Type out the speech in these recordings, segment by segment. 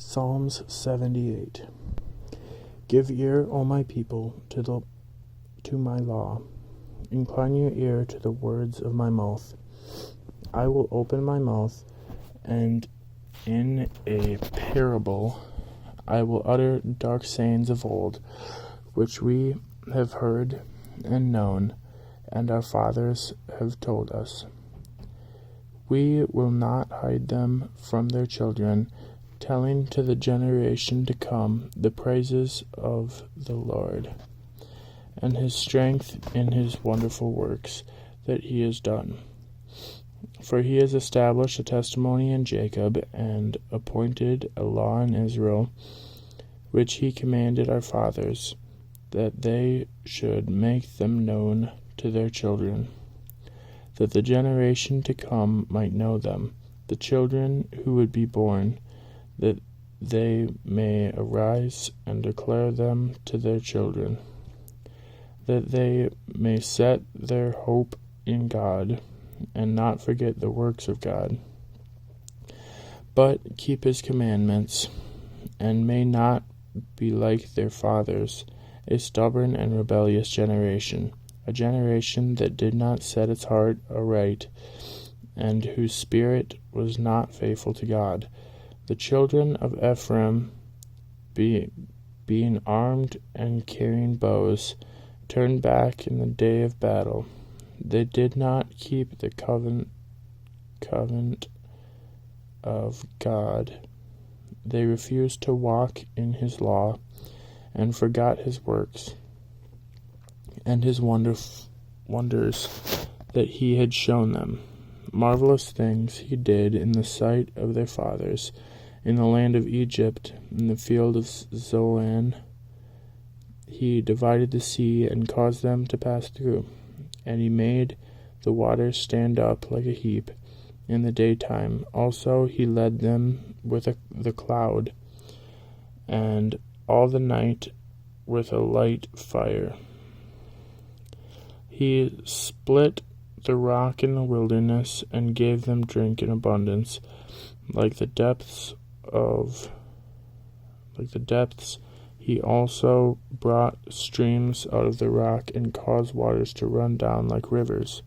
Psalms 78. Give ear, O my people, to my law. Incline your ear to the words of my mouth. I will open my mouth, and in a parable I will utter dark sayings of old, which we have heard and known, and our fathers have told us. We will not hide them from their children, telling to the generation to come the praises of the Lord, and his strength in his wonderful works that he has done. For he has established a testimony in Jacob, and appointed a law in Israel, which he commanded our fathers, that they should make them known to their children, that the generation to come might know them, the children who would be born, that they may arise and declare them to their children, that they may set their hope in God, and not forget the works of God, but keep his commandments, and may not be like their fathers, a stubborn and rebellious generation, a generation that did not set its heart aright, and whose spirit was not faithful to God. The children of Ephraim, being armed and carrying bows, turned back in the day of battle. They did not keep the covenant of God. They refused to walk in his law, and forgot his works, and his wonders that he had shown them. Marvelous things he did in the sight of their fathers, in the land of Egypt, in the field of Zoan. He divided the sea and caused them to pass through, and he made the waters stand up like a heap in the daytime. Also he led them with the cloud, and all the night with a light fire. He split the rock in the wilderness, and gave them drink in abundance, like the depths. He also brought streams out of the rock, and caused waters to run down like rivers.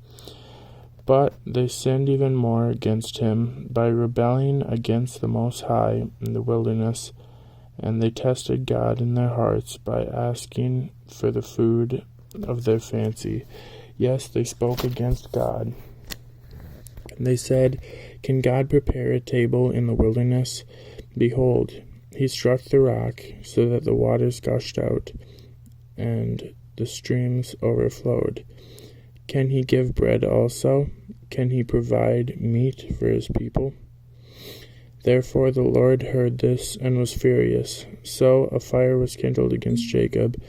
But they sinned even more against him by rebelling against the Most High in the wilderness, and they tested God in their hearts by asking for the food of their fancy. Yes, they spoke against God. They said, "Can God prepare a table in the wilderness? Behold, he struck the rock, so that the waters gushed out, and the streams overflowed. Can he give bread also? Can he provide meat for his people?" Therefore the Lord heard this, and was furious. So a fire was kindled against Jacob,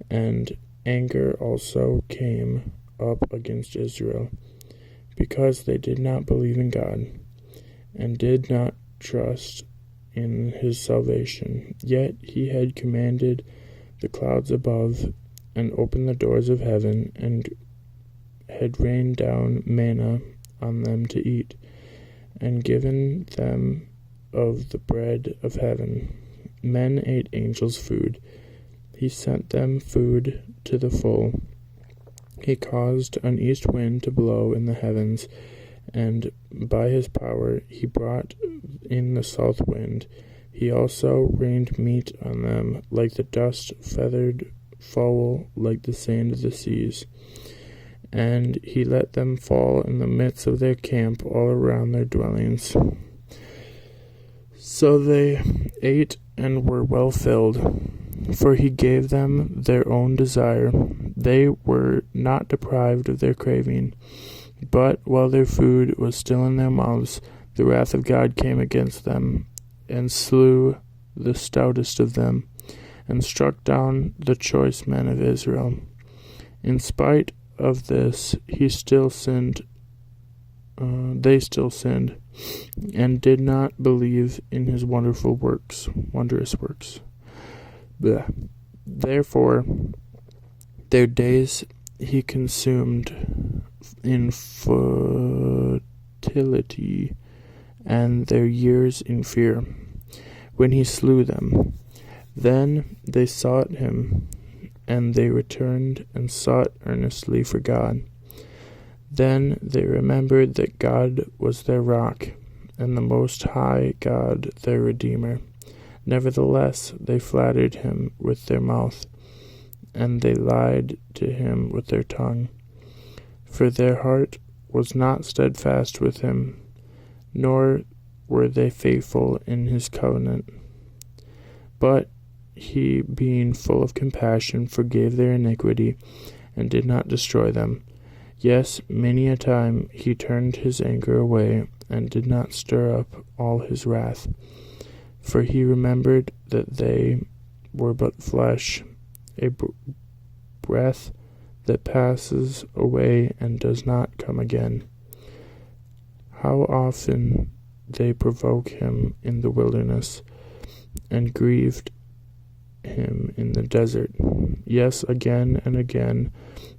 and anger also came up against Israel, because they did not believe in God, and did not trust in his salvation. Yet he had commanded the clouds above, and opened the doors of heaven, and had rained down manna on them to eat, and given them of the bread of heaven. Men ate angels' food. He sent them food to the full. He caused an east wind to blow in the heavens, and by his power he brought in the south wind. He also rained meat on them, like the dust, feathered fowl, like the sand of the seas. And he let them fall in the midst of their camp, all around their dwellings. So they ate and were well filled, for he gave them their own desire. They were not deprived of their craving. But while their food was still in their mouths, the wrath of God came against them, and slew the stoutest of them, and struck down the choice men of Israel. In spite of this, they still sinned, and did not believe in his wondrous works. Therefore, their days he consumed in fertility, and their years in fear. when he slew them. Then they sought him, and they returned and sought earnestly for God. Then they remembered that God was their rock, and the Most High God their Redeemer. Nevertheless, they flattered him with their mouth, and they lied to him with their tongue. For their heart was not steadfast with him, nor were they faithful in his covenant. But he, being full of compassion, forgave their iniquity, and did not destroy them. Yes, many a time he turned his anger away, and did not stir up all his wrath. For he remembered that they were but flesh, a breath that passes away and does not come again. How often they provoke him in the wilderness, and grieved him in the desert. Yes, again and again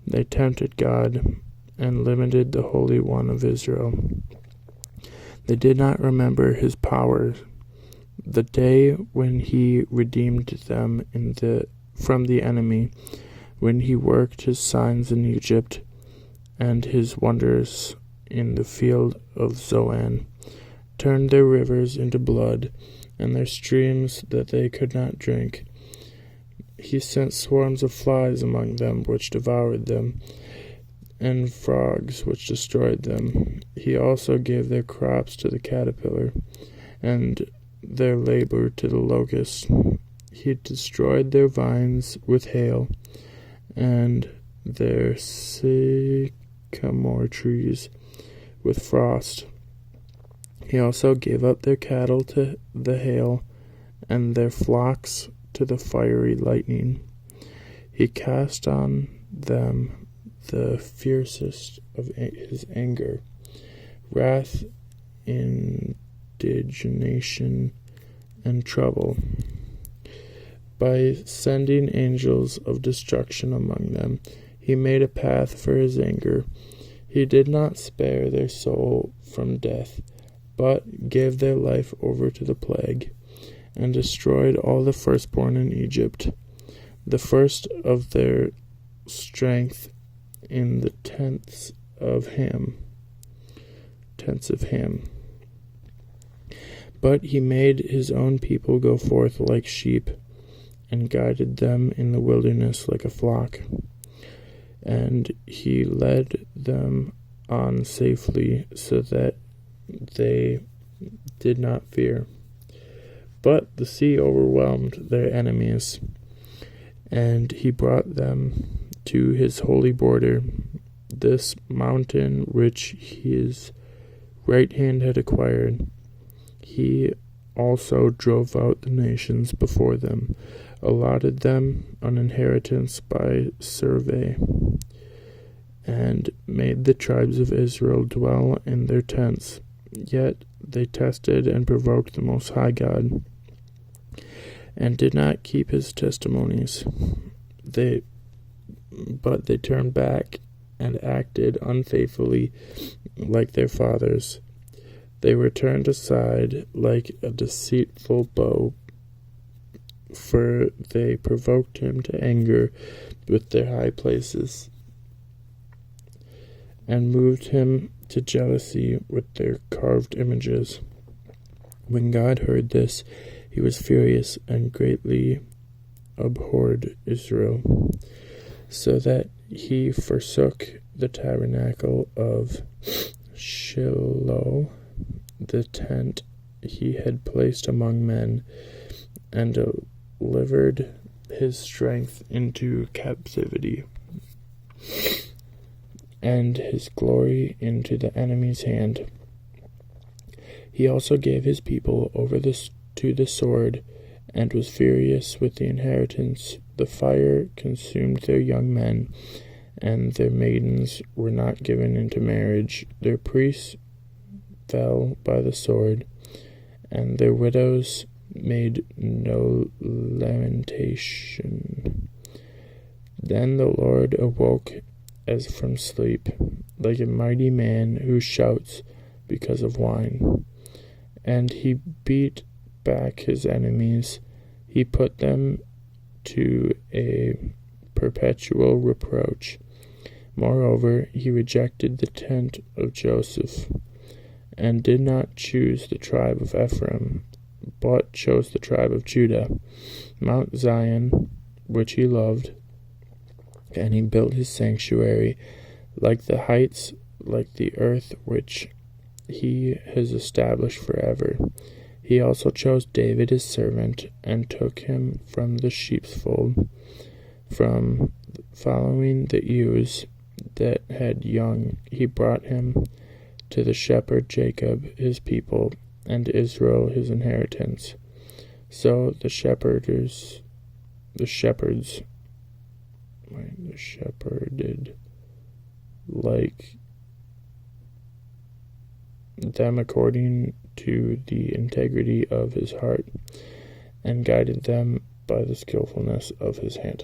they tempted God, and limited the Holy One of Israel. They did not remember his power, the day when he redeemed them from the enemy, when he worked his signs in Egypt, and his wonders in the field of Zoan, turned their rivers into blood, and their streams that they could not drink. He sent swarms of flies among them, which devoured them, and frogs, which destroyed them. He also gave their crops to the caterpillar, and their labor to the locust. He destroyed their vines with hail, and their sycamore trees with frost. He also gave up their cattle to the hail, and their flocks to the fiery lightning. He cast on them the fiercest of his anger, wrath, indignation, and trouble, by sending angels of destruction among them. He made a path for his anger. He did not spare their soul from death, but gave their life over to the plague, and destroyed all the firstborn in Egypt, the first of their strength in the tenths of Ham. But he made his own people go forth like sheep, and guided them in the wilderness like a flock. And he led them on safely, so that they did not fear. But the sea overwhelmed their enemies, and he brought them to his holy border, this mountain which his right hand had acquired. He also drove out the nations before them, allotted them an inheritance by survey, and made the tribes of Israel dwell in their tents. Yet they tested and provoked the Most High God, and did not keep his testimonies. But they turned back and acted unfaithfully like their fathers. They were turned aside like a deceitful bow, for they provoked him to anger with their high places, and moved him to jealousy with their carved images. When God heard this, he was furious and greatly abhorred Israel, so that he forsook the tabernacle of Shiloh, the tent he had placed among men, and delivered his strength into captivity, and his glory into the enemy's hand. He also gave his people over to the sword, and was furious with the inheritance. The fire consumed their young men, and their maidens were not given into marriage. Their priests fell by the sword, and their widows made no lamentation. Then the Lord awoke as from sleep, like a mighty man who shouts because of wine. And he beat back his enemies. He put them to a perpetual reproach. Moreover, he rejected the tent of Joseph, and did not choose the tribe of Ephraim, but chose the tribe of Judah, Mount Zion, which he loved, and he built his sanctuary, like the heights, like the earth which he has established forever. He also chose David his servant, and took him from the sheep's fold, from following the ewes that had young. He brought him to the shepherd Jacob his people, and Israel his inheritance. So the shepherded like them according to the integrity of his heart, and guided them by the skillfulness of his hand.